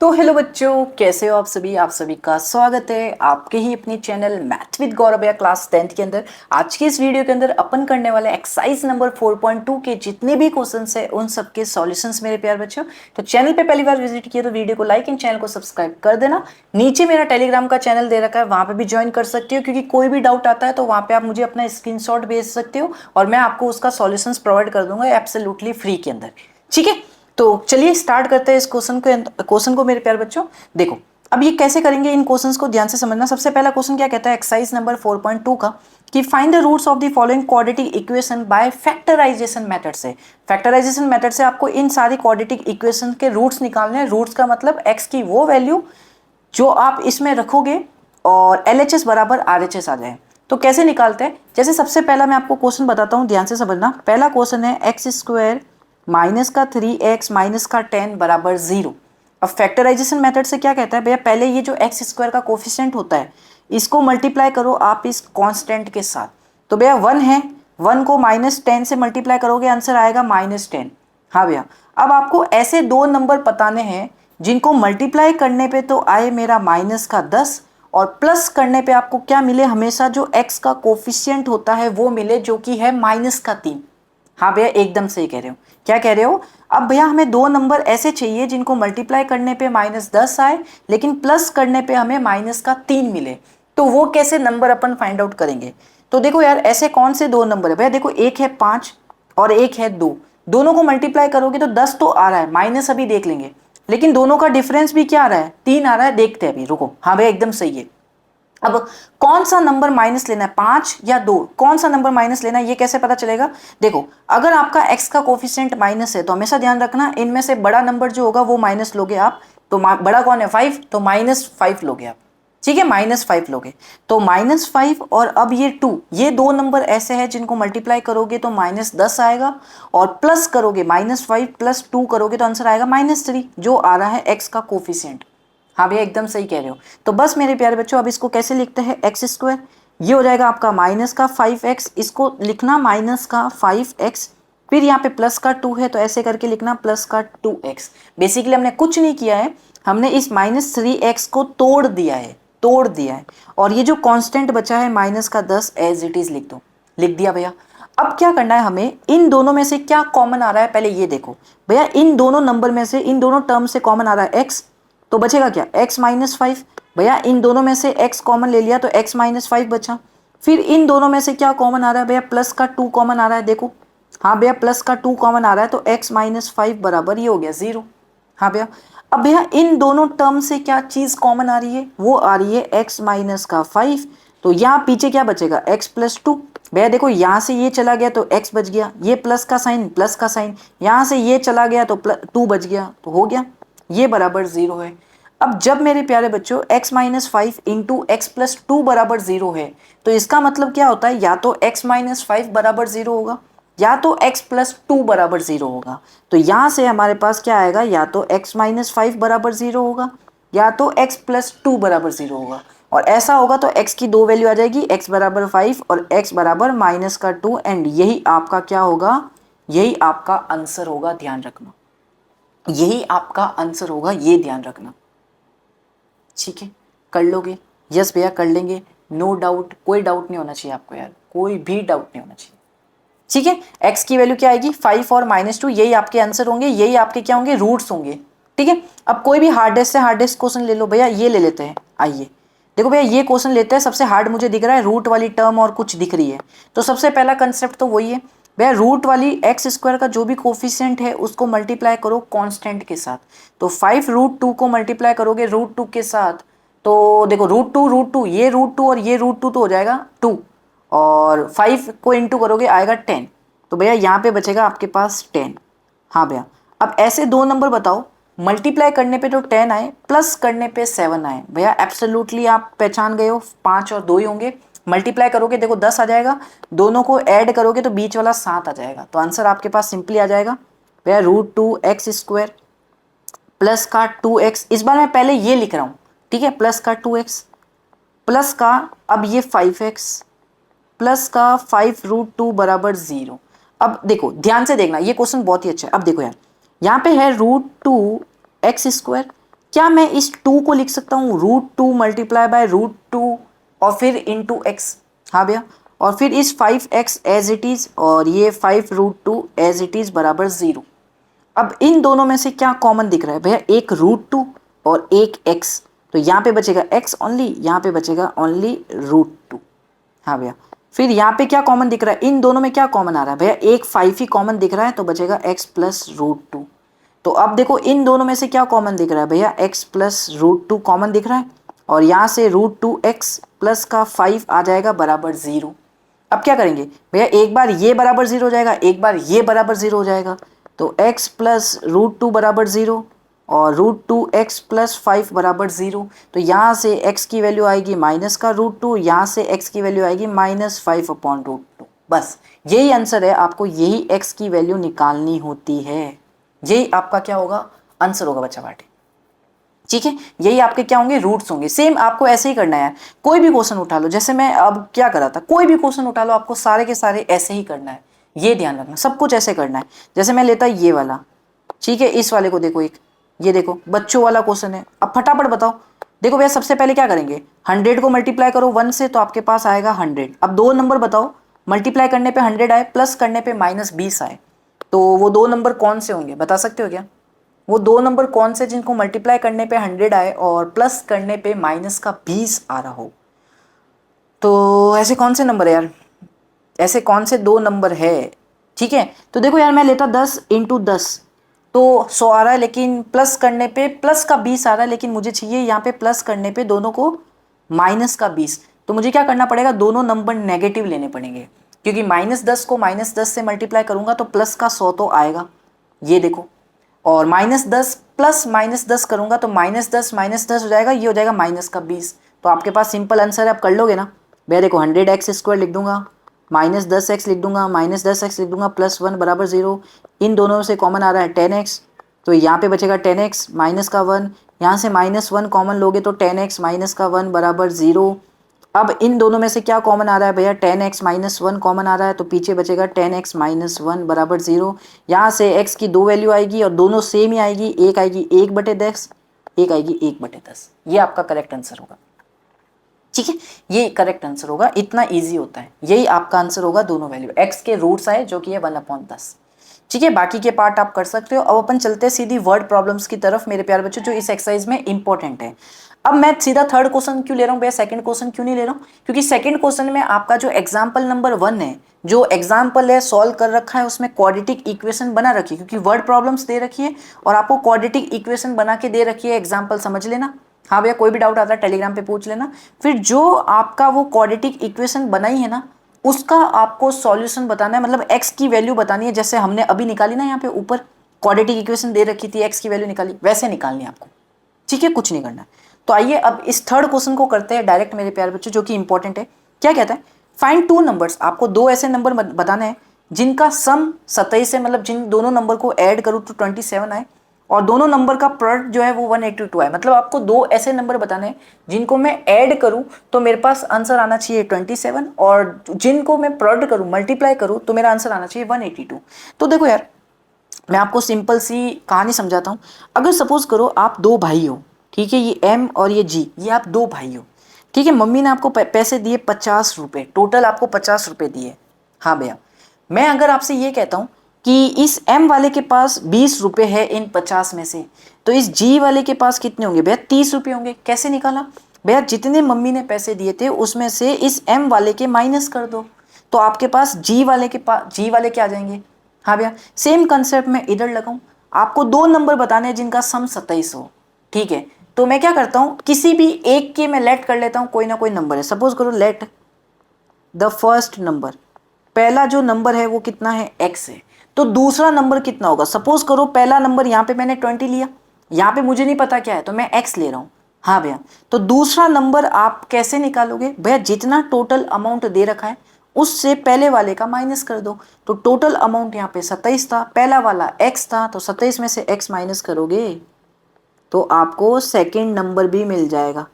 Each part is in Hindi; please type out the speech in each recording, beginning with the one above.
तो हेलो बच्चों, कैसे हो आप सभी का स्वागत है आपके ही अपने चैनल मैथ विद गौरव या क्लास 10th के अंदर। आज की इस वीडियो के अंदर अपन करने वाले एक्सरसाइज नंबर 4.2 के जितने भी क्वेश्चंस है उन सब के सॉल्यूशंस मेरे प्यार बच्चों। तो चैनल पे पहली बार विजिट किया तो वीडियो को लाइक एंड चैनल को सब्सक्राइब कर देना। नीचे मेरा टेलीग्राम का चैनल दे रखा है, वहां पर भी ज्वाइन कर सकते हो, क्योंकि कोई भी डाउट आता है तो वहां पर आप मुझे अपना स्क्रीन भेज सकते हो और मैं आपको उसका सॉल्यूशंस प्रोवाइड कर दूंगा एब्सोल्युटली फ्री के अंदर। ठीक है, तो चलिए स्टार्ट करते हैं इस क्वेश्चन को मेरे प्यारे बच्चों। देखो अब ये कैसे करेंगे, इन क्वेश्चंस को ध्यान से समझना। सबसे पहला क्वेश्चन क्या कहता है एक्सरसाइज नंबर 4.2 का, कि find the roots of the following quadratic equation by factorisation method से। फैक्टराइजेशन मेथड से आपको इन सारी क्वाड्रेटिक इक्वेशन के रूट्स निकालने हैं। रूट्स का मतलब एक्स की वो वैल्यू जो आप इसमें रखोगे और LHS बराबर RHS आ जाए। तो कैसे निकालते हैं, जैसे सबसे पहला मैं आपको क्वेश्चन बताता हूं, ध्यान से समझना। पहला क्वेश्चन है एक्स स्क्वायर माइनस का 3x माइनस का 10 बराबर 0। अब फैक्टराइजेशन मेथड से क्या कहता है भैया, पहले ये जो एक्स स्क्वायर का कोफिशिएंट होता है इसको मल्टीप्लाई करो आप इस कांस्टेंट के साथ। तो भैया 1 है, 1 को -10 से मल्टीप्लाई करोगे आंसर आएगा -10। हाँ भैया, अब आपको ऐसे दो नंबर बताने हैं जिनको मल्टीप्लाई करने पे तो आए मेरा माइनस का 10 और प्लस करने पे आपको क्या मिले, हमेशा जो एक्स का कोफिशिएंट होता है वो मिले, जो कि है माइनस का 3। हाँ भैया एकदम सही कह रहे हो। क्या कह रहे हो, अब भैया हमें दो नंबर ऐसे चाहिए जिनको मल्टीप्लाई करने पे -10 आए लेकिन प्लस करने पे हमें -3 मिले। तो वो कैसे नंबर अपन फाइंड आउट करेंगे। तो देखो यार, ऐसे कौन से दो नंबर है भैया, देखो एक है 5 और एक है 2। दोनों को मल्टीप्लाई करोगे तो 10 तो आ रहा है, माइनस अभी देख लेंगे, लेकिन दोनों का डिफरेंस भी क्या आ रहा है, 3 आ रहा है। देखते हैं अभी, रुको। हाँ भैया एकदम सही है। अब कौन सा नंबर माइनस लेना है, 5 या 2, कौन सा नंबर माइनस लेना है ये कैसे पता चलेगा। देखो अगर आपका x का कोफिशिएंट माइनस है तो हमेशा ध्यान रखना इनमें से बड़ा नंबर जो होगा वो माइनस लोगे आप। तो बड़ा कौन है, 5, तो -5 लोगे आप। ठीक है, -5 लोगे तो -5 और अब ये 2, ये दो नंबर ऐसे हैं जिनको मल्टीप्लाई करोगे तो -10 आएगा और प्लस करोगे -5 + 2 करोगे तो आंसर आएगा -3, जो आ रहा है x का कोफिशिएंट। हाँ भैया एकदम सही कह रहे हो। तो बस मेरे प्यारे बच्चों, अब इसको कैसे लिखते हैं, एक्स स्क्वायर ये हो जाएगा आपका माइनस का 5x, इसको लिखना माइनस का 5x, फिर यहाँ पे प्लस का 2 है तो ऐसे करके लिखना प्लस का 2x। बेसिकली हमने कुछ नहीं किया है, हमने इस -3x को तोड़ दिया है, और ये जो कांस्टेंट बचा है माइनस का 10 एज इट इज लिख दो। लिख दिया भैया। अब क्या करना है हमें, इन दोनों में से क्या कॉमन आ रहा है पहले ये देखो भैया। इन दोनों नंबर में से, इन दोनों टर्म से कॉमन आ रहा है x, तो बचेगा क्या, x -5। भैया इन दोनों में से x कॉमन ले लिया तो x -5 बचा। फिर इन दोनों में से क्या कॉमन आ रहा है भैया, प्लस का 2 कॉमन आ रहा है। देखो हाँ भैया, प्लस का 2 कॉमन आ रहा है तो x -5 बराबर ये हो गया 0। हाँ भैया, अब भैया इन दोनों टर्म से क्या चीज कॉमन आ रही है, वो आ रही है x -5। तो यहाँ पीछे क्या बचेगा, x + 2। भैया देखो यहाँ से ये चला गया तो x बच गया, ये प्लस का साइन, यहाँ से ये चला गया तो 2 बच गया, तो हो गया ये बराबर 0 है। अब जब मेरे प्यारे बच्चों x -5 इंटू x + 2 बराबर 0 है तो इसका मतलब क्या होता है, या तो x -5 बराबर 0 होगा या तो x + 2 बराबर 0 होगा। तो यहां से हमारे पास क्या आएगा, या तो x -5 बराबर 0 होगा या तो x + 2 बराबर 0 होगा। और ऐसा होगा तो x की दो वैल्यू आ जाएगी, x बराबर 5 और x बराबर -2, एंड यही आपका क्या होगा, यही आपका आंसर होगा। ध्यान रखना, यही आपका आंसर होगा, ये ध्यान रखना। ठीक है, कर लोगे, यस भैया कर लेंगे, नो डाउट, कोई डाउट नहीं होना चाहिए आपको यार, कोई भी डाउट नहीं होना चाहिए। ठीक है, x की वैल्यू क्या आएगी, 5 और -2, यही आपके आंसर होंगे, यही आपके क्या होंगे, रूट्स होंगे। ठीक है, अब कोई भी हार्डेस्ट से हार्डेस्ट क्वेश्चन ले लो भैया, ये ले लेते हैं। आइए देखो भैया, ये क्वेश्चन लेते हैं, सबसे हार्ड मुझे दिख रहा है, रूट वाली टर्म और कुछ दिख रही है। तो सबसे पहला कंसेप्ट तो वही है भैया, रूट वाली x² का जो भी कोफिशिएंट है उसको मल्टीप्लाई करो कांस्टेंट के साथ। तो 5√2 को मल्टीप्लाई करोगे √2 के साथ तो देखो √2 ये √2 और ये √2 तो हो जाएगा 2, और 5 को इंटू करोगे आएगा 10। तो भैया यहाँ पे बचेगा आपके पास 10। हाँ भैया, अब ऐसे दो नंबर बताओ, मल्टीप्लाई करने पे तो 10 आए, प्लस करने पे 7 आए। भैया एब्सोल्युटली आप पहचान गए हो, 5 और 2 ही होंगे। मल्टीप्लाई करोगे देखो 10 आ जाएगा, दोनों को ऐड करोगे तो बीच वाला 7 आ जाएगा। तो आंसर आपके पास सिंपली आ जाएगा भैया √2x² प्लस का 2x। इस बार मैं पहले ये लिख रहा हूँ, ठीक है, प्लस का 2x प्लस का अब ये 5x प्लस का 5√2 बराबर 0। अब देखो ध्यान से देखना, ये क्वेश्चन बहुत ही अच्छा है। अब देखो यार, यहाँ पे है √2x², क्या मैं इस 2 को लिख सकता हूँ √2 मल्टीप्लाई बाय √2 और फिर इंटू एक्स? हाँ भैया, और फिर इस 5x एज इट इज और ये 5√2 एज इट इज बराबर 0। अब इन दोनों में से क्या कॉमन दिख रहा है भैया? एक √2 और एक x, तो यहाँ पे बचेगा x ओनली, यहाँ पे बचेगा ओनली √2। हाँ भैया, फिर यहाँ पे क्या कॉमन दिख रहा है? इन दोनों में क्या कॉमन आ रहा है भैया? एक 5 ही कॉमन दिख रहा है, तो बचेगा x प्लस √2। तो अब देखो इन दोनों में से क्या कॉमन दिख रहा है भैया? x प्लस √2 कॉमन दिख रहा है, और यहाँ से √2x प्लस का 5 आ जाएगा बराबर 0। अब क्या करेंगे भैया? एक बार ये बराबर 0 हो जाएगा, एक बार ये बराबर 0 हो जाएगा, तो x प्लस √2 बराबर 0 और √2x प्लस 5 बराबर 0। तो यहाँ से x की वैल्यू आएगी माइनस का √2, यहाँ से x की वैल्यू आएगी -5/√2। बस यही आंसर है, आपको यही x की वैल्यू निकालनी होती है। यही आपका क्या होगा? आंसर होगा बच्चा पार्टी। ठीक है, यही आपके क्या होंगे? रूट्स होंगे। सेम आपको ऐसे ही करना है, कोई भी क्वेश्चन उठा लो, जैसे मैं अब क्या करा था, कोई भी क्वेश्चन उठा लो, आपको सारे के सारे ऐसे ही करना है, ये ध्यान रखना, सब कुछ ऐसे करना है। जैसे मैं लेता ये वाला, ठीक है, इस वाले को देखो, एक ये देखो बच्चों वाला क्वेश्चन है। अब फटाफट बताओ, देखो भैया सबसे पहले क्या करेंगे? 100 को मल्टीप्लाई करो 1 से, तो आपके पास आएगा 100। अब दो नंबर बताओ, मल्टीप्लाई करने पे 100 आए, प्लस करने पे -20 आए, तो वो दो नंबर कौन से होंगे? बता सकते हो क्या? वो दो नंबर कौन से जिनको मल्टीप्लाई करने पे 100 आए और प्लस करने पे -20 आ रहा हो? तो ऐसे कौन से नंबर है यार? ऐसे कौन से दो नंबर है? ठीक है, तो देखो यार, मैं लेता 10 × 10 तो 100 आ रहा है, लेकिन प्लस करने पे प्लस का 20 आ रहा है, लेकिन मुझे चाहिए यहाँ पे प्लस करने पे दोनों को माइनस का 20। तो मुझे क्या करना पड़ेगा? दोनों नंबर नेगेटिव लेने पड़ेंगे, क्योंकि -10 को -10 से मल्टीप्लाई करूंगा तो प्लस का 100 तो आएगा, ये देखो, और -10 प्लस -10 करूंगा तो -10 हो जाएगा, ये हो जाएगा -20। तो आपके पास सिंपल आंसर है, आप कर लोगे ना भैया? देखो 100x² लिख दूंगा, -10x लिख दूंगा, -10x लिख दूंगा, +1 बराबर 0। इन दोनों से कॉमन आ रहा है 10x, तो यहाँ पे बचेगा 10x माइनस का 1, यहाँ से -1 कॉमन लोगे तो 10x माइनस का 1 बराबर 0। अब इन दोनों में से क्या कॉमन आ रहा है भैया? 10x माइनस 1 कॉमन आ रहा है, तो पीछे बचेगा 10x माइनस 1 बराबर 0। यहाँ से x की दो वैल्यू आएगी और दोनों सेम ही आएगी, एक आएगी 1/10, एक आएगी 1/10। ये आपका करेक्ट आंसर होगा। ठीक है, ये करेक्ट आंसर होगा, इतना इजी होता है, यही आपका आंसर होगा। दोनों वैल्यू x के रूट्स आए जो कि है 1/10। ठीक है, बाकी के पार्ट आप कर सकते हो। अब अपन चलते हैं सीधी वर्ड प्रॉब्लम्स की तरफ मेरे प्यारे बच्चों, जो इस एक्सरसाइज में इंपॉर्टेंट है। अब मैं सीधा थर्ड क्वेश्चन क्यों ले रहा हूँ भैया? सेकंड क्वेश्चन क्यों नहीं ले रहा हूँ? क्योंकि सेकंड क्वेश्चन में आपका जो एग्जाम्पल नंबर 1 है, जो एग्जाम्पल है सॉल्व कर रखा है, उसमें क्वाड्रेटिक इक्वेशन बना रखी है, क्योंकि वर्ड प्रॉब्लम्स दे रखी है और आपको क्वाड्रेटिक इक्वेशन बना के दे रखी है, एग्जाम्पल समझ लेना। हाँ भैया, कोई भी डाउट आता है टेलीग्राम पे पूछ लेना। फिर जो आपका वो क्वाड्रेटिक इक्वेशन बनाई है ना, उसका आपको सॉल्यूशन बताना है, मतलब x की वैल्यू बतानी है, जैसे हमने अभी निकाली ना, यहाँ पे ऊपर क्वाड्रेटिक इक्वेशन दे रखी थी, x की वैल्यू निकाली, वैसे निकालनी है आपको। ठीक है, कुछ नहीं करना है। तो आइए अब इस थर्ड क्वेश्चन को करते हैं डायरेक्ट मेरे प्यारे बच्चों, जो कि इंपॉर्टेंट है। क्या कहता है? फाइंड टू नंबर्स, आपको दो ऐसे नंबर बताने हैं जिनका सम 27 है, मतलब जिन दोनों नंबर को ऐड करूँ तो 27 आए, और दोनों नंबर का प्रोडक्ट जो है वो 182 है। मतलब आपको दो ऐसे नंबर बताने हैं जिनको मैं ऐड करूं तो मेरे पास आंसर आना चाहिए 27, और जिनको मैं प्रोडक्ट करूं, मल्टीप्लाई करूं, तो मेरा आंसर आना चाहिए 182। तो देखो यार, मैं आपको सिंपल सी कहानी समझाता हूं। अगर सपोज करो आप दो भाई हो, ठीक है, ये M और ये G, ये आप दो भाई हो, ठीक है। मम्मी ने आपको पैसे दिए 50 रुपये, टोटल आपको 50 रुपये दिए। हाँ भैया, मैं अगर आपसे ये कहता हूँ कि इस M वाले के पास 20 रुपये है इन 50 में से, तो इस G वाले के पास कितने होंगे भैया? 30 रुपये होंगे। कैसे निकाला भैया? जितने मम्मी ने पैसे दिए थे उसमें से इस M वाले के माइनस कर दो, तो आपके पास G वाले क्या आ जाएंगे? हाँ भैया, सेम कंसेप्ट में इधर लगाऊं। आपको दो नंबर बताने हैं जिनका सम 27 हो, ठीक है। तो मैं क्या करता हूँ, किसी भी एक के मैं लेट कर लेता हूँ, कोई ना कोई नंबर है, सपोज करो लेट द फर्स्ट नंबर, पहला जो नंबर है वो कितना है? x है। तो दूसरा नंबर कितना होगा? सपोज करो पहला नंबर यहाँ पे मैंने 20 लिया, यहाँ पे मुझे नहीं पता क्या है, तो मैं x ले रहा हूँ। हाँ भैया, तो दूसरा नंबर आप कैसे निकालोगे भैया? जितना टोटल अमाउंट दे रखा है उससे पहले वाले का माइनस कर दो। तो टोटल अमाउंट यहाँ पे 27 था, पहला वाला x था, तो 27 में से x माइनस करोगे तो आपको सेकेंड नंबर भी मिल जाएगा।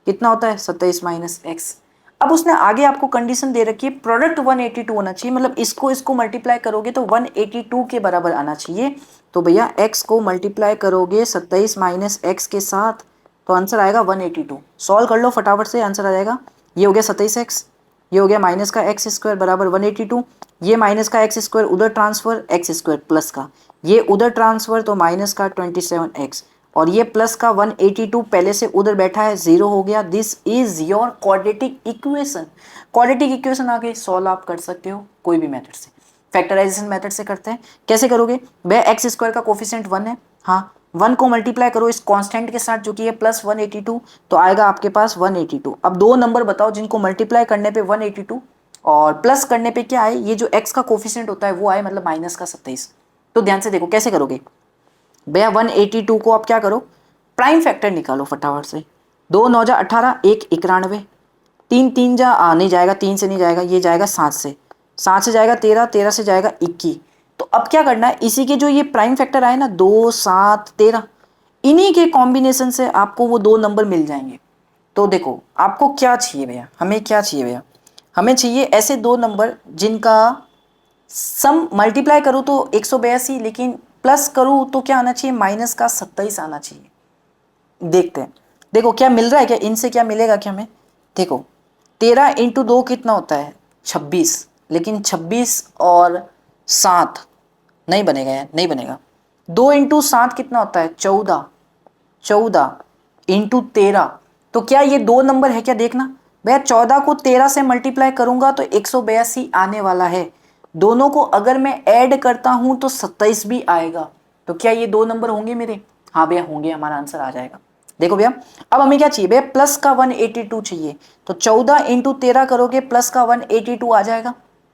कितना होता है? 27 माइनस x। अब उसने आगे आपको कंडीशन दे रखी है, प्रोडक्ट 182 होना चाहिए, मतलब इसको मल्टीप्लाई करोगे तो 182 के बराबर आना चाहिए। तो भैया x को मल्टीप्लाई करोगे 27 माइनस एक्स के साथ तो आंसर आएगा 182। सॉल्व कर लो फटाफट से, आंसर आ जाएगा। ये हो गया 27x, ये हो गया माइनस का एक्स स्क्वायर बराबर 182, ये माइनस का एक्स स्क्वायर उधर ट्रांसफर, एक्स स्क्वायर प्लस का ये उधर ट्रांसफर तो माइनस का 27x, और ये प्लस का 182 पहले से उधर बैठा है, जीरो हो गया। This is your quadratic equation. Quadratic equation आ गई, सॉल्व आप कर सकते हो कोई भी मेथड से। फैक्टराइजेशन मेथड से करते हैं, कैसे करोगे भैया? एक्स स्क्वायर का कोफिशिएंट 1 है, हाँ 1 को मल्टीप्लाई करो इस कांस्टेंट के साथ जो कि है प्लस 182, तो आएगा आपके पास 182। अब दो नंबर बताओ जिनको मल्टीप्लाई करने पे 182 और प्लस करने पे क्या आए, ये जो x का कोफिशिएंट होता है वो आए, मतलब माइनस का 27। तो ध्यान से देखो कैसे करोगे भैया। 182 को आप क्या करो, प्राइम फैक्टर निकालो फटाफट से। 2 9 जा 18, 1 91, 3 3 जा नहीं जाएगा, 3 से नहीं जाएगा, ये जाएगा 7 से, 7 से जाएगा 13, 13 से जाएगा 21। तो अब क्या करना है, इसी के जो ये प्राइम फैक्टर आए ना 2 7 13, इन्हीं के कॉम्बिनेशन से आपको वो दो नंबर मिल जाएंगे। तो देखो आपको क्या चाहिए भैया, हमें क्या चाहिए भैया, हमें चाहिए ऐसे दो नंबर जिनका सम मल्टीप्लाई करूँ तो 182, लेकिन प्लस करूँ तो क्या आना चाहिए, माइनस का 27 आना चाहिए। देखते हैं, देखो क्या मिल रहा है, क्या इनसे क्या मिलेगा क्या हमें। देखो 13 इंटू 2 कितना होता है 26, लेकिन 26 और 7 नहीं बनेगा यार, नहीं बनेगा। 2 इंटू 7 कितना होता है 14, 14 इंटू 13, तो क्या ये दो नंबर है क्या, देखना भैया। 14 को 13 से मल्टीप्लाई करूंगा तो 182 आने वाला है, दोनों को अगर मैं ऐड करता हूं तो 27 भी आएगा। तो क्या ये दो नंबर होंगे मेरे, हाँ भैया होंगे, हमारा आंसर आ जाएगा। देखो भैया अब हमें क्या चाहिए भैया, प्लस का 182 चाहिए, तो 14 इंटू 13 करोगे प्लस का 182 आ जाएगा,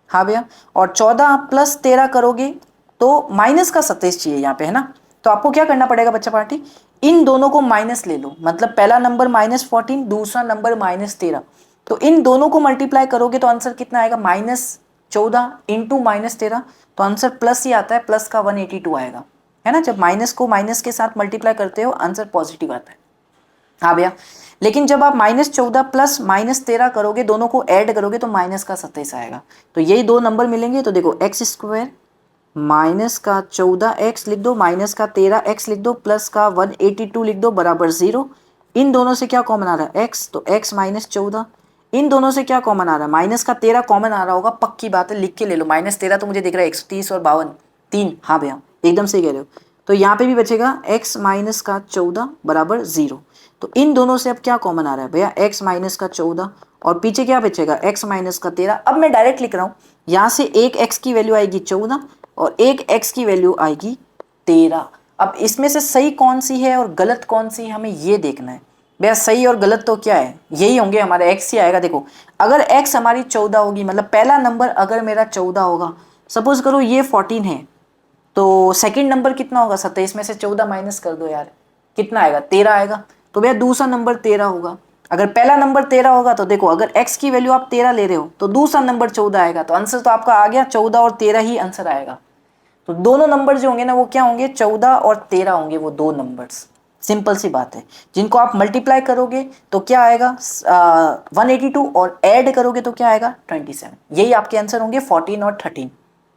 हाँ भैया। और 14 प्लस 13 करोगे तो माइनस का 27 चाहिए यहाँ पे, है ना। तो आपको क्या करना पड़ेगा बच्चा पार्टी, इन दोनों को माइनस ले लो, मतलब पहला नंबर -14, दूसरा नंबर -13, तो इन दोनों को मल्टीप्लाई करोगे तो आंसर कितना आएगा, -14 इंटू -13, तो आंसर प्लस ही आता है, प्लस का 182 आएगा, है ना। जब माइनस को माइनस के साथ मल्टीप्लाई करते हो आंसर पॉजिटिव आता है, हाँ भैया। लेकिन जब आप -14 प्लस -13 करोगे, दोनों को ऐड करोगे तो माइनस का 27 आएगा। तो यही दो नंबर मिलेंगे। तो देखो एक्स स्क्वायर माइनस का 14x लिख दो, माइनस का 13x लिख दो, प्लस का 182 लिख दो बराबर 0। इन दोनों से क्या कॉमन आ रहा है x, तो x माइनस 14। इन दोनों से क्या कॉमन आ रहा है, माइनस का 13 कॉमन आ रहा होगा, पक्की बात है, लिख के ले लो। -13 तो मुझे दिख रहा है 130 और 52 3, हाँ भैया एकदम सही कह रहे हो। तो यहाँ पे भी बचेगा x माइनस का 14 बराबर 0। तो इन दोनों से अब क्या कॉमन आ रहा है भैया, x माइनस का 14 और पीछे क्या बचेगा, x माइनस का 13। अब मैं डायरेक्ट लिख रहा हूँ, यहाँ से एक x की वैल्यू आएगी 14 और एक x की वैल्यू आएगी 13। अब इसमें से सही कौन सी है और गलत कौन सी है, हमें ये देखना है भैया। सही और गलत तो क्या है, यही होंगे हमारे, x ही आएगा। देखो अगर x हमारी 14 होगी, मतलब पहला नंबर अगर मेरा 14 होगा, सपोज करो ये 14 है, तो सेकंड नंबर कितना होगा, 27 में से 14 माइनस कर दो यार, कितना आएगा 13 आएगा। तो भैया दूसरा नंबर 13 होगा। अगर पहला नंबर 13 होगा तो देखो अगर x की वैल्यू आप 13 ले रहे हो तो दूसरा नंबर 14 आएगा, तो आंसर तो आपका आ गया 14 और 13 ही आंसर आएगा। तो दोनों नंबर जो होंगे ना वो क्या होंगे, 14 और 13 होंगे, वो दो नंबर्स। सिंपल सी बात है, जिनको आप मल्टीप्लाई करोगे तो क्या आएगा 182 और ऐड करोगे तो क्या आएगा 27। यही आपके आंसर होंगे 14 और 13,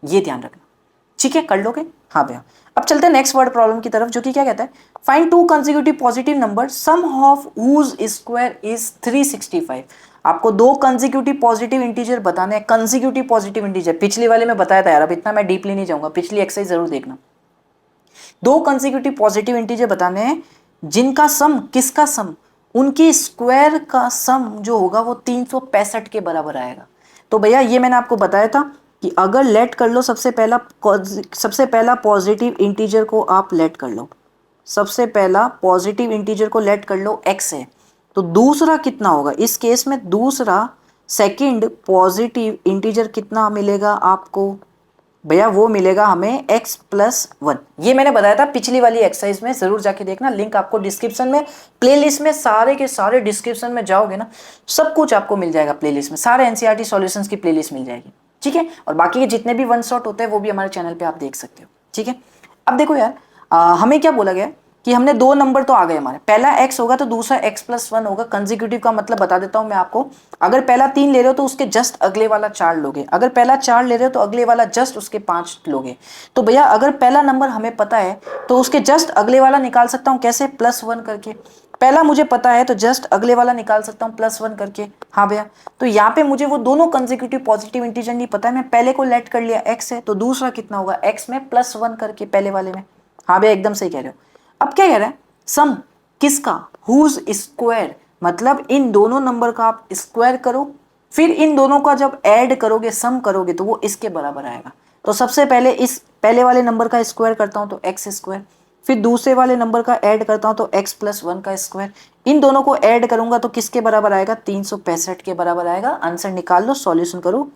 ये ध्यान रखना, ठीक है कर लोगे, हाँ भैया। अब चलते हैं नेक्स्ट वर्ड प्रॉब्लम की तरफ, जो कि क्या कहता है, find two consecutive positive number sum of whose square is 365। आपको दो कंसेक्यूटिव पॉजिटिव इंटीजर बताने हैं, कंसेक्यूटिव पॉजिटिव इंटीजर पिछले वाले में बताया था यार, अब इतना मैं डीपली नहीं जाऊंगा, पिछली एक्सरसाइज जरूर देखना। दो कंसेक्यूटिव पॉजिटिव इंटीजर बताने हैं जिनका सम, किसका सम, उनकी स्क्वायर का सम जो होगा वो 365 के बराबर आएगा। तो भैया ये मैंने आपको बताया था कि अगर लेट कर लो, सबसे पहला पॉजिटिव इंटीजर को आप लेट कर लो, सबसे पहला पॉजिटिव इंटीजर को लेट कर लो x है, तो दूसरा कितना होगा इस केस में, दूसरा सेकंड पॉजिटिव इंटीजर कितना मिलेगा आपको भैया, वो मिलेगा हमें x प्लस 1। ये मैंने बताया था पिछली वाली एक्सरसाइज में, जरूर जाके देखना, लिंक आपको डिस्क्रिप्शन में, प्लेलिस्ट में, सारे के सारे डिस्क्रिप्शन में जाओगे ना सब कुछ आपको मिल जाएगा प्लेलिस्ट में, सारे एनसीईआरटी सॉल्यूशंस की प्लेलिस्ट मिल जाएगी, ठीक है। और बाकी के जितने भी वन शॉट होते हैं वो भी हमारे चैनल पे आप देख सकते हो, ठीक है। अब देखो यार हमें क्या बोला गया कि हमने दो नंबर तो आ गए हमारे, पहला x होगा तो दूसरा x+1 होगा। कंसेक्यूटिव का मतलब बता देता हूं मैं आपको, अगर पहला 3 ले रहे हो तो उसके जस्ट अगले वाला 4 लोगे, अगर पहला 4 ले रहे हो तो अगले वाला जस्ट उसके 5 लोगे। तो भैया अगर पहला नंबर हमें पता है तो उसके जस्ट अगले वाला निकाल सकता हूं कैसे, +1 करके। पहला मुझे पता है तो जस्ट अगले वाला निकाल सकता हूं +1 करके। हाँ भैया, तो यहाँ पे मुझे वो दोनों कंसेक्यूटिव पॉजिटिव इंटीजर नहीं पता है, मैं पहले को लेट कर लिया x है, तो दूसरा कितना होगा x में +1 करके पहले वाले में। हाँ भैया एकदम सही कह रहे हो। अब क्या कह रहा है, सम किसका, हुज स्क्वायर, मतलब इन दोनों नंबर का आप स्क्वायर करो, फिर इन दोनों का जब ऐड करोगे, सम करोगे, तो वो इसके बराबर आएगा। तो सबसे पहले इस पहले वाले नंबर का स्क्वायर करता हूं तो x स्क्वायर, फिर दूसरे वाले नंबर का ऐड करता हूं तो x+1 का स्क्वायर, इन दोनों को ऐड करूंगा तो किसके बराबर आएगा, 365 के बराबर आएगा। आंसर निकाल लो, सॉल्यूशन करो।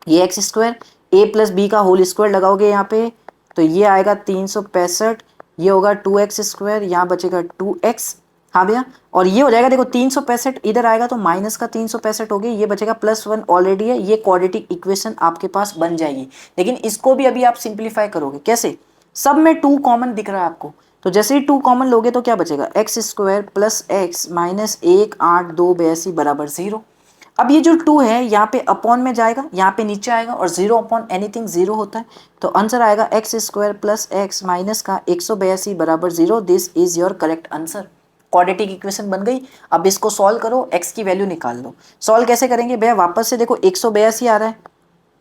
ये एक्स स्क्वायर a+b का होल स्क्वायर लगाओगे यहाँ पे तो ये आएगा 365, ये होगा 2x स्क्वायर, यहाँ बचेगा 2x। हाँ भैया, और ये हो जाएगा, देखो 365 इधर आएगा तो माइनस का 365 हो गया, ये बचेगा +1 ऑलरेडी है, ये क्वाड्रेटिक इक्वेशन आपके पास बन जाएगी। लेकिन इसको भी अभी आप सिंप्लीफाई करोगे कैसे, सब में 2 कॉमन दिख रहा है आपको, तो जैसे ही 2 कॉमन लोगे तो क्या बचेगा, एक्स स्क्वायर +x माइनस 1 8 2 82 बराबर 0। अब ये जो 2 है यहाँ पे अपॉन में जाएगा, यहाँ पे नीचे आएगा, और 0 अपॉन एनीथिंग 0 होता है, तो आंसर आएगा x square plus x minus का 182 बराबर 0। This is your correct answer. Quadratic equation बन गई। अब इसको सॉल्व करो, x की वैल्यू निकाल लो। सॉल्व कैसे करेंगे भैया, वापस से देखो 182 आ रहा है,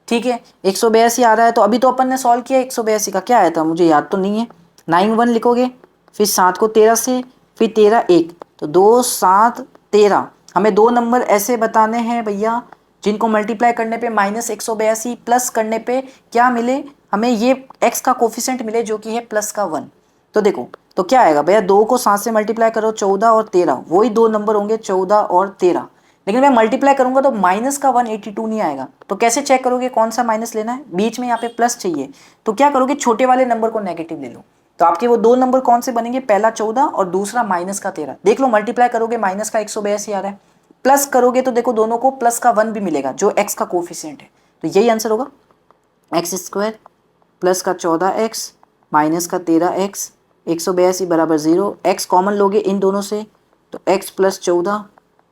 ठीक है 182 आ रहा है, तो अभी तो अपन ने सॉल्व किया 182 का, क्या आया था मुझे याद तो नहीं है, 9 1 लिखोगे, फिर 7 को 13 से, फिर 13 1, तो 2 7 13। हमें दो नंबर ऐसे बताने हैं भैया जिनको मल्टीप्लाई करने पे -182 प्लस करने पे क्या मिले, हमें ये x का कोफिशिएंट मिले जो कि है +1। तो देखो तो क्या आएगा भैया, 2 को 7 से मल्टीप्लाई करो 14 और 13, वही दो नंबर होंगे 14 और 13। लेकिन मैं मल्टीप्लाई करूंगा तो माइनस का 182 नहीं आएगा, तो कैसे चेक करोगे कौन सा माइनस लेना है, बीच में यहाँ पे प्लस चाहिए, तो क्या करोगे छोटे वाले नंबर को नेगेटिव ले लो। तो आपके वो दो नंबर कौन से बनेंगे, पहला 14 और दूसरा -13। देख लो मल्टीप्लाई करोगे माइनस का 182 आ रहा है, प्लस करोगे तो देखो दोनों को प्लस का 1 भी मिलेगा जो x का कोफिशिएंट है, तो यही आंसर होगा एक्स स्क्वायर प्लस का 14x माइनस का 13x 182 बराबर 0। x कॉमन लोगे इन दोनों से तो x प्लस 14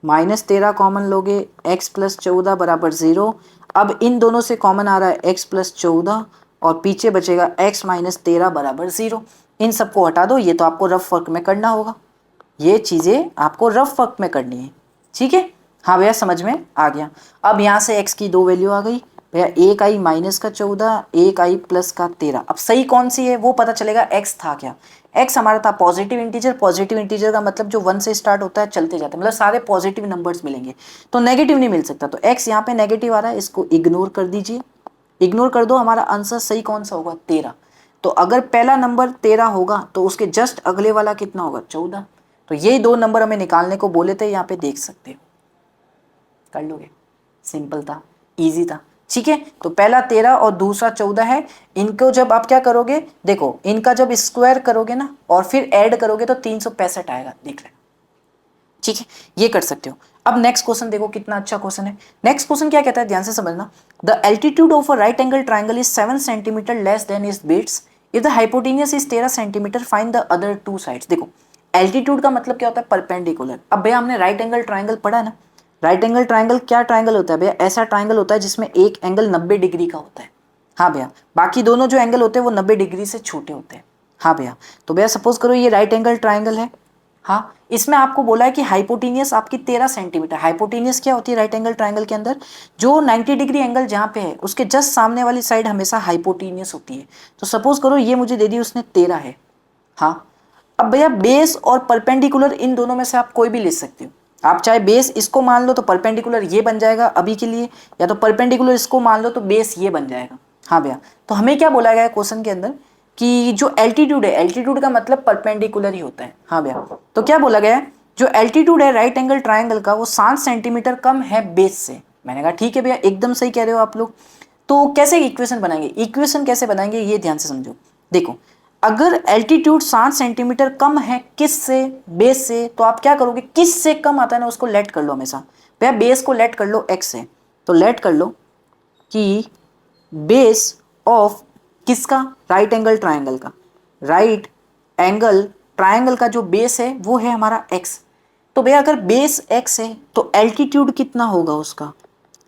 माइनस 13 कॉमन लोगे, x प्लस 14 बराबर 0। अब इन दोनों से कॉमन आ रहा है x प्लस 14 और पीछे बचेगा x माइनस 13 बराबर 0। इन सबको हटा दो, ये तो आपको रफ वर्क में करना होगा, ये चीज़ें आपको रफ वर्क में करनी है, ठीक है। हाँ भैया समझ में आ गया। अब यहाँ से x की दो वैल्यू आ गई भैया, एक आई माइनस का 14, एक आई प्लस का 13। अब सही कौन सी है वो पता चलेगा, x था क्या, x हमारा था पॉजिटिव इंटीजर। पॉजिटिव इंटीजर का मतलब जो 1 से स्टार्ट होता है चलते जाते मतलब सारे पॉजिटिव नंबर्स मिलेंगे, तो नेगेटिव नहीं मिल सकता, तो x यहाँ पे नेगेटिव आ रहा है, इसको इग्नोर कर दीजिए, इग्नोर कर दो। हमारा आंसर सही कौन सा होगा, 13। तो अगर पहला नंबर 13 होगा तो उसके जस्ट अगले वाला कितना होगा, 14। तो यही दो नंबर हमें निकालने को बोले थे, यहाँ पे देख सकते हो, कर लोगे, सिंपल था, इजी था, ठीक है। तो पहला 13 और दूसरा 14 है, इनको जब आप क्या करोगे, देखो इनका जब स्क्वायर करोगे ना और फिर ऐड करोगे तो 365 आएगा, देख लेना, ठीक है, ये कर सकते हो। अब नेक्स्ट क्वेश्चन देखो कितना अच्छा क्वेश्चन है। नेक्स्ट क्वेश्चन क्या कहता है, ध्यान से समझना। The altitude of a right angle triangle is 7 centimetre less than it's base if the hypotenuse is 13 centimetre, find the other two sides. देखो एल्टीट्यूड का मतलब क्या होता है, परपेंडिकुलर। अब भैया हमने राइट एंगल ट्राइंगल पढ़ा है ना, राइट एंगल ट्राइंगल क्या ट्राइंगल होता है भैया, ऐसा ट्राइंगल होता है जिसमें एक एंगल 90 डिग्री का होता है। हाँ भैया, बाकी दोनों जो एंगल होते हैं वो 90 डिग्री से छोटे होते हैं। हाँ भैया, तो भैया सपोज करो ये राइट एंगल ट्राइंगल है, हाँ इसमें आपको बोला है कि हाइपोटेनियस आपकी 13 सेंटीमीटर। हाइपोटेनियस क्या होती है राइट एंगल ट्राइंगल के अंदर, जो 90 डिग्री एंगल जहाँ पे है उसके जस्ट सामने वाली साइड हमेशा हाइपोटेनियस होती है। तो सपोज करो ये मुझे दे दी उसने 13 है, हाँ। अब भैया बेस और परपेंडिकुलर इन दोनों में से आप कोई भी ले सकते हो, आप चाहे बेस इसको मान लो तो परपेंडिकुलर ये बन जाएगा अभी के लिए, या तो परपेंडिकुलर इसको मान लो तो बेस ये बन जाएगा। हाँ भैया, तो हमें क्या बोला गया है क्वेश्चन के अंदर कि जो एल्टीट्यूड है, एल्टीट्यूड का मतलब परपेंडिकुलर ही होता है। हाँ भैया, तो क्या बोला गया है, जो एल्टीट्यूड है राइट एंगल ट्राइंगल का वो 7 सेंटीमीटर कम है बेस से। मैंने कहा ठीक है भैया, एकदम सही कह रहे हो आप लोग। तो कैसे इक्वेशन बनाएंगे, इक्वेशन कैसे बनाएंगे ये ध्यान से समझो। देखो अगर एल्टीट्यूड 7 सेंटीमीटर कम है किस से, बेस से, तो आप क्या करोगे, किस से कम आता है ना उसको लेट कर लो हमेशा। भैया बेस को लेट कर लो x से, तो लेट कर लो कि बेस ऑफ किसका, राइट एंगल ट्राइंगल का, राइट एंगल ट्रायंगल का जो बेस है वो है हमारा x। तो भैया अगर बेस x है तो एल्टीट्यूड कितना होगा उसका,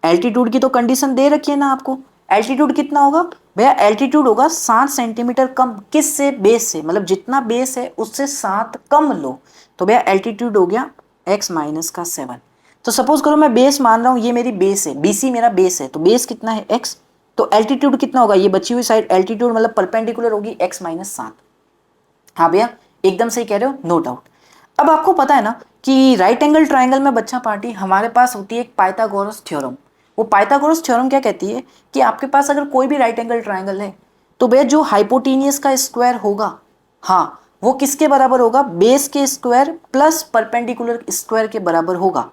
एल्टीट्यूड की तो कंडीशन दे रखी है ना आपको। एल्टीट्यूड कितना होगा भैया, एल्टीट्यूड होगा 7 सेंटीमीटर कम, किस से, बेस से, मतलब जितना बेस है उससे 7 कम लो। तो भैया एल्टीट्यूड हो गया x माइनस का 7। तो सपोज करो मैं बेस मान रहा हूं, ये मेरी बेस है, BC मेरा बेस है, तो बेस कितना है x, तो एल्टीट्यूड कितना होगा, ये बची हुई साइड एल्टीट्यूड मतलब परपेंडिकुलर होगी x माइनस 7। हाँ भैया एकदम सही कह रहे हो, नो डाउट। अब आपको पता है ना कि राइट एंगल ट्राइंगल में बच्चा पार्टी हमारे पास होती है एक पाइथागोरस थ्योरम। वो पाइथागोरस थ्योरम क्या कहती है कि आपके पास अगर कोई भी राइट एंगल ट्राइंगल है तो भैया जो हाइपोटेनियस का स्क्वायर होगा, हाँ वो किसके बराबर होगा, बेस के स्क्वायर प्लस परपेंडिकुलर स्क्वायर के बराबर होगा।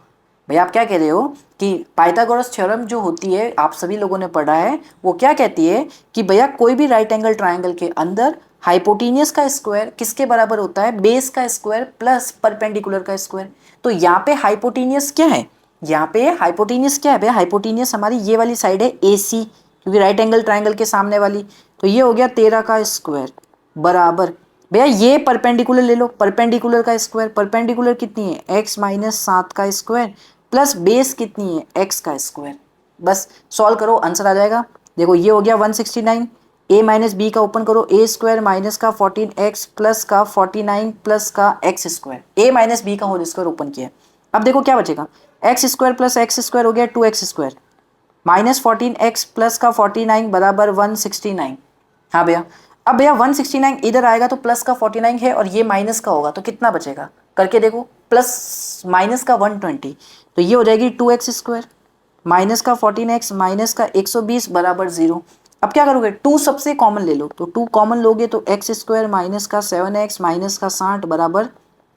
भैया आप क्या कह रहे हो कि पाइथागोरस थ्योरम जो होती है आप सभी लोगों ने पढ़ा है, वो क्या कहती है कि भैया कोई भी राइट एंगल ट्राइंगल के अंदर हाइपोटेनियस का स्क्वायर किसके बराबर होता है, बेस का स्क्वायर प्लस परपेंडिकुलर का स्क्वायर। तो यहाँ पे हाइपोटेनियस क्या है, यहाँ पे हाइपोटेनियस क्या है भैया, हाइपोटेनियस हमारी ये वाली साइड है AC, क्योंकि राइट एंगल ट्राइंगल के सामने वाली, तो ये हो गया 13 का स्क्वायर बराबर भैया ये परपेंडिकुलर ले लो, परपेंडिकुलर का स्क्वायर, परपेंडिकुलर कितनी है x माइनस 7 का स्क्वायर प्लस बेस कितनी है x का स्क्वायर। बस सॉल्व करो आंसर आ जाएगा। देखो ये हो गया 169, a माइनस बी का ओपन करो, a स्क्वायर माइनस का 14x प्लस का 49 प्लस का x square, a minus B का होल स्क्वायर ओपन किया। अब देखो क्या बचेगा, x square plus x square हो गया 2x square minus 14x plus का 49 बराबर 169। हाँ भैया अब भैया 169 इधर आएगा तो प्लस का 49 है और ये माइनस का होगा तो कितना बचेगा, करके देखो, प्लस माइनस का 120, तो ये हो जाएगी 2x स्क्वायर माइनस का 14x माइनस का 120 बराबर 0। अब क्या करोगे, 2 सबसे कॉमन ले लो, तो 2 कॉमन लोगे तो x स्क्वायर माइनस का 7x माइनस का 60 बराबर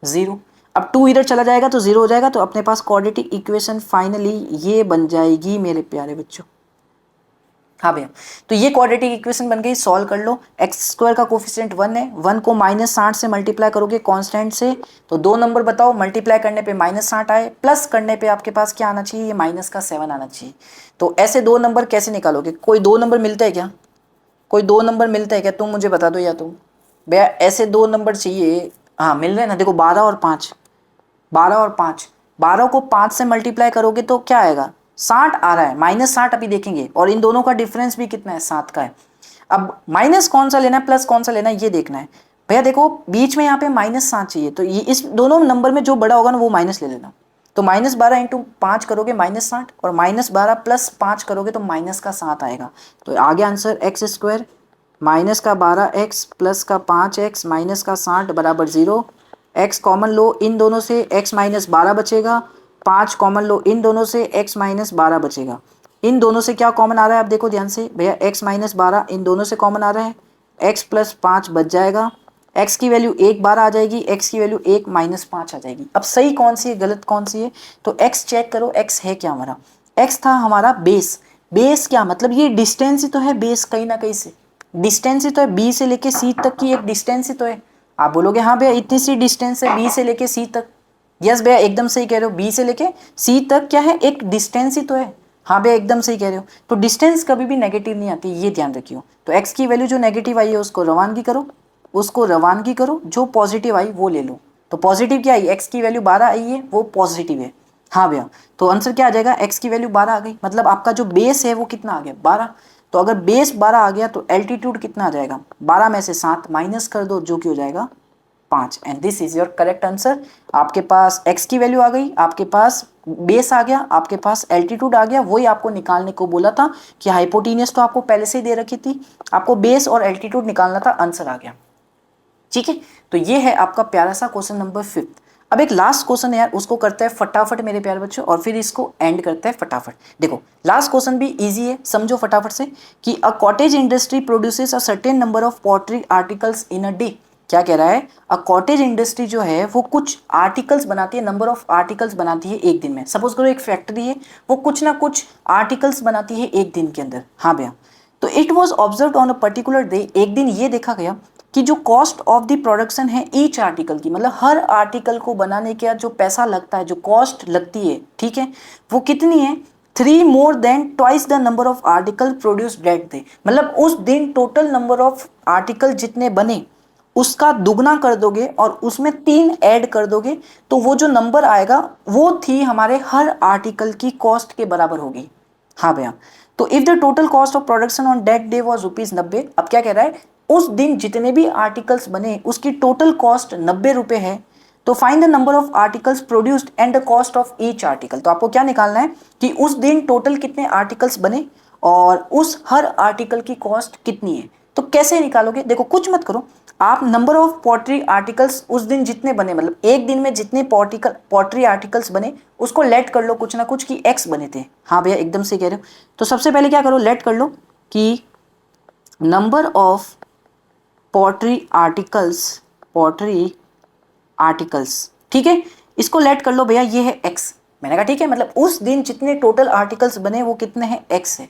0। अब 2 इधर चला जाएगा तो 0 हो जाएगा, तो अपने पास क्वाड्रेटिक इक्वेशन फाइनली ये बन जाएगी मेरे प्यारे बच्चों। हाँ भैया तो ये क्वाड्रेटिक इक्वेशन बन गई, सॉल्व कर लो। एक्स स्क्वायर का कोफिशिएंट 1 है, 1 को माइनस 60 से मल्टीप्लाई करोगे कांस्टेंट से, तो 2 नंबर बताओ, मल्टीप्लाई करने पे माइनस 60 आए, प्लस करने पे आपके पास क्या आना चाहिए, ये माइनस का 7 आना चाहिए। तो ऐसे 2 नंबर कैसे निकालोगे, कोई 2 नंबर मिलता है क्या, कोई 2 नंबर मिलता है क्या, तुम मुझे बता दो, या तुम भैया ऐसे 2 नंबर चाहिए। हाँ मिल रहे हैं ना, देखो 12 और 5, 12 और 5, 12 को 5 से मल्टीप्लाई करोगे तो क्या आएगा, 60 आ रहा है, माइनस 60 अभी देखेंगे, और इन दोनों का डिफरेंस भी कितना है, 7 का है। अब माइनस कौन सा लेना है प्लस कौन सा लेना है ये देखना है। भैया देखो बीच में यहाँ पे माइनस 7 चाहिए, तो ये इस दोनों नंबर में जो बड़ा होगा ना वो माइनस ले लेना। तो -12 इंटू 5 करोगे -60, और -12 प्लस 5 करोगे तो माइनस का 7 आएगा। तो आगे आंसर एक्स स्क्वायर माइनस का 12x प्लस का 5x माइनस का 60 बराबर 0। x कॉमन लो इन दोनों से, x माइनस 12 बचेगा, 5 कॉमन लो इन दोनों से, x माइनस 12 बचेगा। इन दोनों से क्या कॉमन आ रहा है आप देखो ध्यान से भैया, x माइनस 12 इन दोनों से कॉमन आ रहा है, x प्लस 5 बच जाएगा, x की वैल्यू 1 12 आ जाएगी, x की वैल्यू 1 माइनस 5 आ जाएगी। अब सही कौन सी है गलत कौन सी है, तो x चेक करो, x है क्या हमारा, x था हमारा बेस। बेस क्या मतलब, ये डिस्टेंस ही तो है बेस, कहीं ना कहीं से डिस्टेंस ही तो है, बी से लेके सी तक की एक डिस्टेंस ही तो है। आप बोलोगे हाँ भैया इतनी सी डिस्टेंस है बी से लेके सी तक, यस भैया एकदम सही कह रहे हो, बी से लेके सी तक क्या है, एक डिस्टेंस ही तो है। हाँ भैया एकदम सही कह रहे हो, तो डिस्टेंस कभी भी नेगेटिव नहीं आती, ये ध्यान रखियो। तो एक्स की वैल्यू जो नेगेटिव आई है उसको रवानगी करो, उसको रवानगी करो, जो पॉजिटिव आई वो ले लो। तो पॉजिटिव क्या आई, एक्स की वैल्यू 12 आई है वो पॉजिटिव है। हाँ भैया तो आंसर क्या आ जाएगा, एक्स की वैल्यू 12 आ गई, मतलब आपका जो बेस है वो कितना आ गया 12। तो अगर बेस 12 आ गया तो एल्टीट्यूड कितना आ जाएगा, 12 में से 7 माइनस कर दो जो कि हो जाएगा 5, and this is your correct answer. आपके पास x की वैल्यू आ गई, आपके पास बेस आ गया, आपके पास एल्टीट्यूड आ गया, वही आपको निकालने को बोला था कि हाइपोटेनियस तो आपको पहले से ही दे रखी थी, आपको बेस और एल्टीट्यूड निकालना था, आंसर आ गया। ठीक है तो ये है आपका प्यारा सा क्वेश्चन नंबर 5। अब एक लास्ट क्वेश्चन है यार, उसको करते हैं फटाफट मेरे प्यारे बच्चों, और फिर इसको एंड करते हैं फटाफट। देखो लास्ट क्वेश्चन भी इजी है, समझो फटाफट से कि a cottage industry produces a certain number of pottery articles in a day. क्या कह रहा है, अ कॉटेज इंडस्ट्री जो है वो कुछ आर्टिकल्स बनाती है, नंबर ऑफ आर्टिकल्स बनाती है एक दिन में। सपोज करो एक फैक्ट्री है, वो कुछ ना कुछ आर्टिकल्स बनाती है एक दिन के अंदर। हाँ भैया तो it was observe on a particular day, एक दिन ये देखा गया कि जो कॉस्ट ऑफ द प्रोडक्शन है ईच आर्टिकल की, मतलब हर आर्टिकल को बनाने का जो पैसा लगता है, जो कॉस्ट लगती है, ठीक है, वो कितनी है, 3 more than twice the number of article produce that day. मतलब उस दिन टोटल नंबर ऑफ आर्टिकल जितने बने उसका दुगना कर दोगे और उसमें 3 ऐड कर दोगे, तो वो जो नंबर आएगा वो थी हमारे हर आर्टिकल की कॉस्ट के बराबर होगी। हाँ भैया, तो if the total cost of production on that day was ₹90, अब क्या कह रहा है, उस दिन जितने भी आर्टिकल्स बने उसकी टोटल कॉस्ट 90 रुपए है। तो find the number of articles produced and the cost of each article. तो आपको क्या निकालना है कि उस दिन टोटल कितने आर्टिकल्स बने और उस हर आर्टिकल की कॉस्ट कितनी है। तो कैसे निकालोगे, देखो कुछ मत करो, आप नंबर ऑफ पॉटरी आर्टिकल्स उस दिन जितने बने, मतलब एक दिन में जितने पॉटरी आर्टिकल्स बने उसको लेट कर लो कुछ ना कुछ कि एक्स बने थे। हाँ भैया एकदम से कह रहे हो। तो सबसे पहले क्या करो, लेट कर लो कि नंबर ऑफ पॉटरी आर्टिकल्स, ठीक है, इसको लेट कर लो भैया, ये है एक्स। मैंने कहा ठीक है, मतलब उस दिन जितने टोटल आर्टिकल्स बने वो कितने हैं, एक्स है।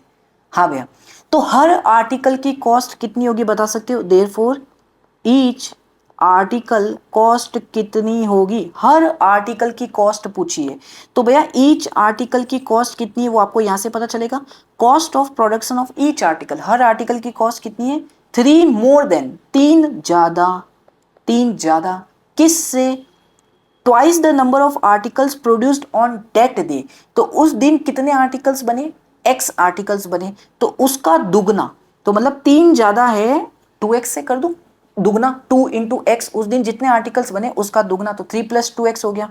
हाँ भैया, तो हर आर्टिकल की कॉस्ट कितनी होगी बता सकते हो, देयरफॉर ईच आर्टिकल कॉस्ट कितनी होगी, हर आर्टिकल की कॉस्ट पूछी है। तो भैया ईच आर्टिकल की कॉस्ट कितनी है वो आपको यहां से पता चलेगा, cost of production of each article, her article की कॉस्ट कितनी है, 3 मोर देन, 3 ज्यादा किससे, twice the number of articles produced on that day. तो उस दिन कितने आर्टिकल्स बने, एक्स आर्टिकल्स बने, तो उसका दुगना, तो मतलब 3 ज्यादा है, 2x से कर दूं दुगना, 2 इंटू एक्स, उस दिन जितने आर्टिकल्स बने उसका दुगना, तो 3 + 2x हो गया।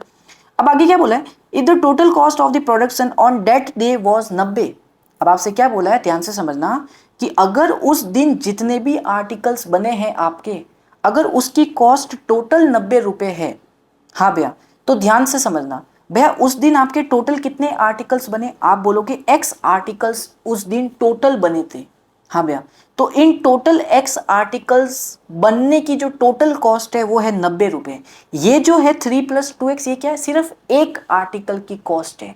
अब आगे क्या बोला है, if the total cost of the production on that day was 90। अब आपसे क्या बोला है, ध्यान से समझना, कि अगर उस दिन जितने भी आर्टिकल्स बने हैं आपके, अगर उसकी कॉस्ट टोटल 90 रुपए है। हाँ भैया, तो ध्यान से समझना, भैया उस दिन आपके टोटल कितने आर्टिकल्स बने, आप बोलोगे एक्स आर्टिकल्स उस दिन टोटल बने थे। हाँ भैया, तो इन टोटल एक्स आर्टिकल्स बनने की जो टोटल कॉस्ट है वो है 90 रुपए। ये जो है 3 + 2x, ये क्या है, सिर्फ एक आर्टिकल की कॉस्ट है।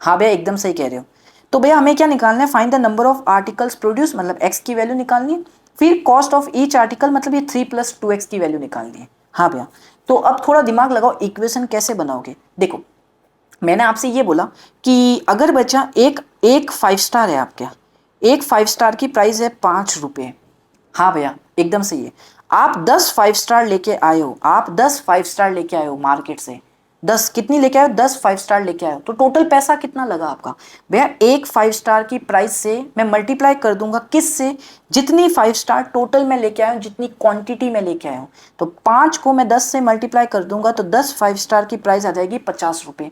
हाँ भैया एकदम सही कह रहे हो। तो भैया हमें क्या निकालना है, find the number of articles produce, मतलब एक्स की वैल्यू निकालनी है, फिर कॉस्ट ऑफ ईच आर्टिकल, मतलब ये 3 + 2x की वैल्यू निकालनी है। हाँ भैया, तो अब थोड़ा दिमाग लगाओ, इक्वेशन कैसे बनाओगे। देखो मैंने आपसे ये बोला कि अगर बच्चा एक एक 5 स्टार है आपके यहाँ, एक 5 स्टार की प्राइस है ₹5। हाँ भैया एकदम सही है। आप 10 5 स्टार लेके आए हो, आप 10 5 स्टार लेके आए हो मार्केट से, 10 कितनी लेके आए हो, 10 5 स्टार लेके आए हो, तो टोटल पैसा कितना लगा आपका, भैया एक 5 स्टार की प्राइस से मैं मल्टीप्लाई कर दूंगा किस से, जितनी 5 स्टार टोटल में लेके आया हूँ, जितनी क्वांटिटी में लेके आया हूँ, तो 5 को मैं 10 से मल्टीप्लाई कर दूंगा तो 10 5 स्टार की प्राइस आ जाएगी ₹50।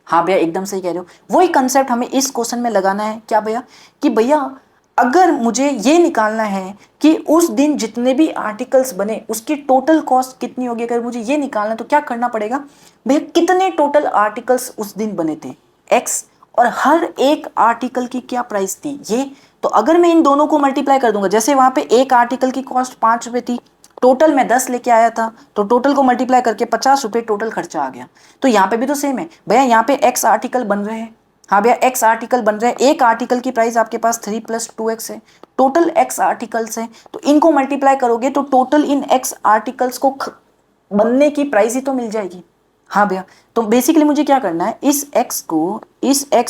हाँ भैया एकदम सही कह रहे हो। वही कंसेप्ट हमें इस क्वेश्चन में लगाना है, क्या भैया, कि भैया अगर मुझे ये निकालना है कि उस दिन जितने भी आर्टिकल्स बने उसकी टोटल कॉस्ट कितनी होगी, अगर मुझे ये निकालना है तो क्या करना पड़ेगा, भैया कितने टोटल आर्टिकल्स उस दिन बने थे, एक्स, और हर एक आर्टिकल की क्या प्राइस थी, ये। तो अगर मैं इन दोनों को मल्टीप्लाई कर दूंगा, जैसे वहां पे एक आर्टिकल की कॉस्ट ₹5 थी, टोटल में 10 लेके आया था, तो टोटल को मल्टीप्लाई करके ₹50 टोटल खर्चा आ गया। तो यहाँ पे भी तो सेम है भैया, यहाँ पे एक्स आर्टिकल बन रहे हैं। हाँ भैया एक्स आर्टिकल बन रहे हैं, एक आर्टिकल की प्राइस आपके पास 3 + 2x है, टोटल एक्स आर्टिकल्स है, तो इनको मल्टीप्लाई करोगे तो टोटल इन एक्स आर्टिकल्स को बनने की प्राइस ही तो मिल जाएगी। हाँ भैया, तो बेसिकली मुझे क्या करना है, इस x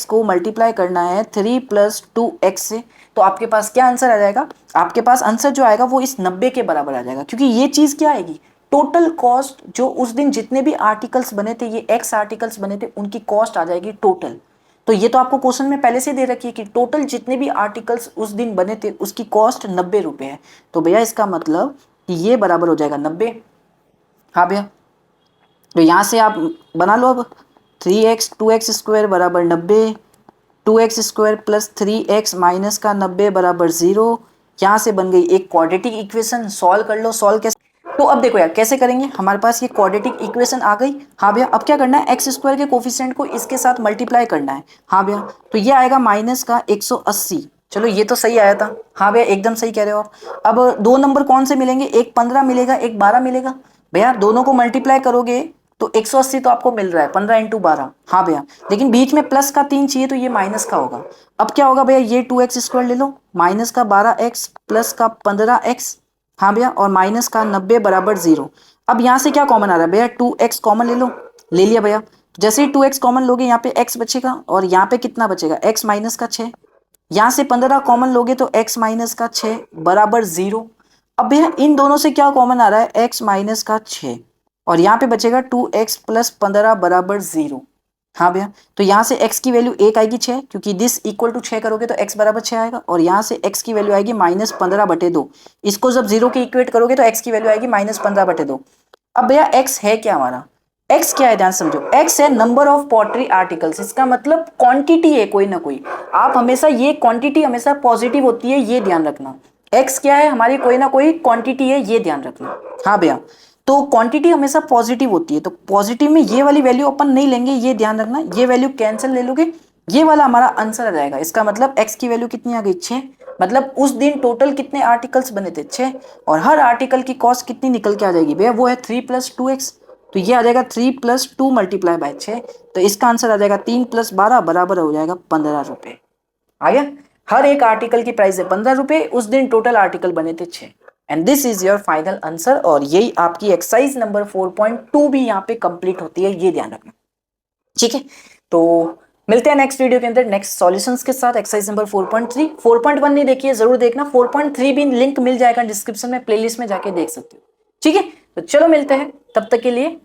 को मल्टीप्लाई करना है 3 + 2x से, तो आपके पास क्या आंसर आ जाएगा, आपके पास आंसर जो आएगा वो इस 90 के बराबर आ जाएगा, क्योंकि ये चीज क्या आएगी, टोटल कॉस्ट, जो उस दिन जितने भी आर्टिकल्स बने थे, ये एक्स आर्टिकल्स बने थे, उनकी कॉस्ट आ जाएगी टोटल। तो ये तो आपको क्वेश्चन में पहले से दे रखी है कि टोटल जितने भी आर्टिकल्स उस दिन बने थे उसकी कॉस्ट 90 रुपए है। तो भैया इसका मतलब कि ये बराबर हो जाएगा 90। हाँ भैया, तो यहाँ से आप बना लो अब, 3x 2x² बराबर 90, 2x² + 3x माइनस का 90 बराबर 0। यहाँ से बन गई एक क्वाड्रेटिक इक्वेशन। सॉल्व कर लो, सॉल्व कैसे, तो अब देखो यार कैसे करेंगे, हमारे पास ये क्वाड्रेटिक इक्वेशन आ गई। हाँ भैया, अब क्या करना है, x² के कोफिशिएंट को इसके साथ मल्टीप्लाई करना है। हाँ भैया, तो ये आएगा माइनस का 180। चलो ये तो सही आया था। हाँ भैया एकदम सही कह रहे हो आप। अब दो नंबर कौन से मिलेंगे, एक 15 मिलेगा, एक 12 मिलेगा। भैया दोनों को मल्टीप्लाई करोगे तो 180 तो आपको मिल रहा है, 15 × 12। हाँ भैया, लेकिन बीच में प्लस का 3 चाहिए, तो ये माइनस का होगा। अब क्या होगा भैया, ये 2x² ले लो, माइनस का 12x प्लस का 15x। हाँ भैया, और माइनस का 90 बराबर 0। अब यहाँ से क्या कॉमन आ रहा है भैया, 2x कॉमन ले लो, ले लिया भैया। जैसे ही 2x कॉमन लोगे यहाँ पे x बचेगा, और यहाँ पे कितना बचेगा, x माइनस का 6। यहाँ से 15 कॉमन लोगे तो x माइनस का 6 बराबर 0। अब भैया इन दोनों से क्या कॉमन आ रहा है, x माइनस का 6 और यहाँ पे बचेगा 2x प्लस 15 बराबर 0। हाँ भैया, तो यहाँ से x की वैल्यू 1 आएगी 6, क्योंकि दिस इक्वल टू 6 करोगे तो x बराबर 6 आएगा, और यहाँ से x की वैल्यू आएगी माइनस 15/2। इसको जब 0 के इक्वेट करोगे तो x की वैल्यू आएगी माइनस 15/2। अब भैया x है क्या हमारा, x क्या है ध्यान समझो, x है नंबर ऑफ पॉटरी आर्टिकल्स, इसका मतलब क्वांटिटी है कोई ना कोई। आप हमेशा ये क्वांटिटी हमेशा पॉजिटिव होती है, ये ध्यान रखना। x क्या है हमारी, कोई ना कोई क्वांटिटी है, ये ध्यान रखना। हाँ भैया, तो क्वांटिटी हमेशा पॉजिटिव होती है, तो पॉजिटिव में ये वाली वैल्यू अपन नहीं लेंगे, ये ध्यान रखना। ये वैल्यू कैंसिल ले लोगे, ये वाला हमारा आंसर आ जाएगा। इसका मतलब x की वैल्यू कितनी आ गई, 6। मतलब उस दिन टोटल कितने आर्टिकल्स बने थे, 6, और हर आर्टिकल की कॉस्ट कितनी निकल के आ जाएगी भैया, वो है 3 + 2x। तो ये आ जाएगा 3 + 2 × 6, तो इसका आंसर आ जाएगा 3 + 12 बराबर हो जाएगा 15 रुपए। आ गया, हर एक आर्टिकल की प्राइस है 15 रुपए, उस दिन टोटल आर्टिकल बने थे 6। And this is your final answer, और यही आपकी एक्सरसाइज नंबर 4.2 भी यहाँ पे कंप्लीट होती है, ये ध्यान रखना। ठीक है, तो मिलते हैं नेक्स्ट वीडियो के अंदर नेक्स्ट सॉल्यूशंस के साथ। एक्सरसाइज नंबर 4.3, 4.1 नहीं देखिए जरूर देखना, 4.3 भी लिंक मिल जाएगा डिस्क्रिप्शन में, प्लेलिस्ट में जाके देख सकते हो। ठीक है, तो चलो मिलते हैं, तब तक के लिए